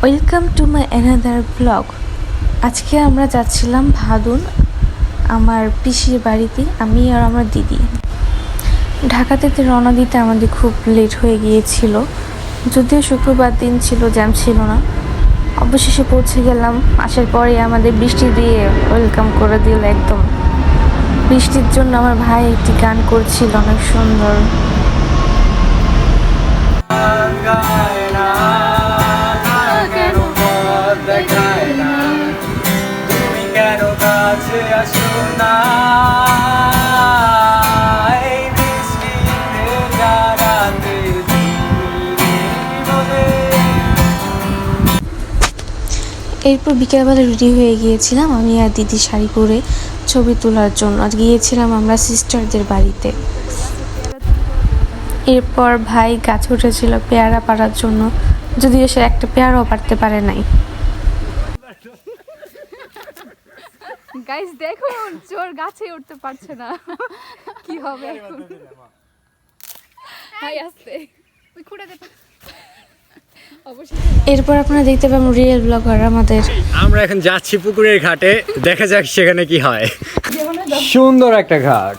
Welcome to my another blog. আজকে আমরা যাচ্ছিলাম ভাদুন, আমার পিসির বাড়িতে, আমি আর আমার দিদি। ঢাকা থেকে রওনা দিতে আমাদের খুব লেট হয়ে গিয়েছিল, যদিও শুক্রবার দিন ছিল, জ্যাম ছিল না। অবশেষে পৌঁছে গেলাম। আসার পরে আমাদের বৃষ্টি দিয়ে ওয়েলকাম করে দিল একদম। বৃষ্টির জন্য আমার ভাই একটি গান করছিল অনেক সুন্দর। এরপর বিকেলবেলা রেডি হয়ে গিয়েছিলাম আমি আর দিদি শাড়ি পরে ছবি তোলার জন্য। আজ গিয়েছিলাম আমরা সিস্টারদের বাড়িতে। এরপর ভাই গাছে উঠেছিল পেয়ারা পাড়ার জন্য, যদিও সে একটা পেয়ারাও পারতে পারে নাই। গাইস দেখুন, চোর গাছে উঠতে পারছে না, কি হবে এখন? হাই আসতে ওই খুঁড়ে দে। এরপর আপনারা দেখতে পাবেন রিয়েল ব্লগার আমাদের। আমরা এখন যাচ্ছি পুকুরের ঘাটে, দেখা যাক সেখানে কি হয়। সুন্দর একটা ঘাট,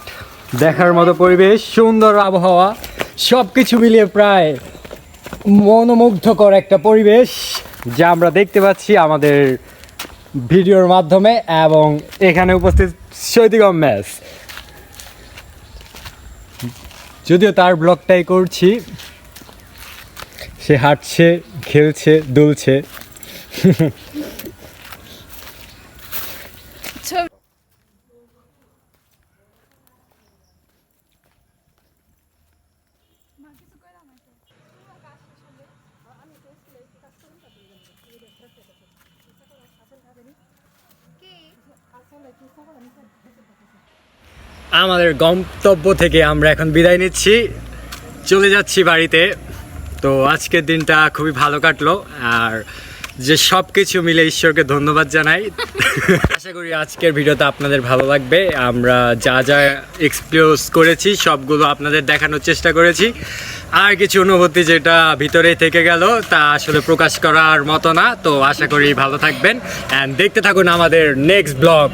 দেখার মতো পরিবেশ, সুন্দর আবহাওয়া, সবকিছু মিলিয়ে প্রায় মনোমুগ্ধকর একটা পরিবেশ যা আমরা দেখতে পাচ্ছি আমাদের ভিডিওর মাধ্যমে। এবং এখানে উপস্থিত শহীদগম ম্যাচ, যদিও তার ব্লগটাই করছি। সে হাঁটছে, খেলছে, দুলছে। আমাদের গন্তব্য থেকে আমরা এখন বিদায় নিচ্ছি, চলে যাচ্ছি বাড়িতে। তো আজকের দিনটা খুবই ভালো কাটলো, আর যে সব কিছু মিলে ঈশ্বরকে ধন্যবাদ জানাই। আশা করি আজকের ভিডিওটা আপনাদের ভালো লাগবে। আমরা যা যা এক্সপ্লোর করেছি সবগুলো আপনাদের দেখানোর চেষ্টা করেছি। আর কিছু অনুভূতি যেটা ভিতরে থেকে গেল তা আসলে প্রকাশ করার মতো না। তো আশা করি ভালো থাকবেন অ্যান্ড দেখতে থাকুন আমাদের নেক্সট ব্লগ।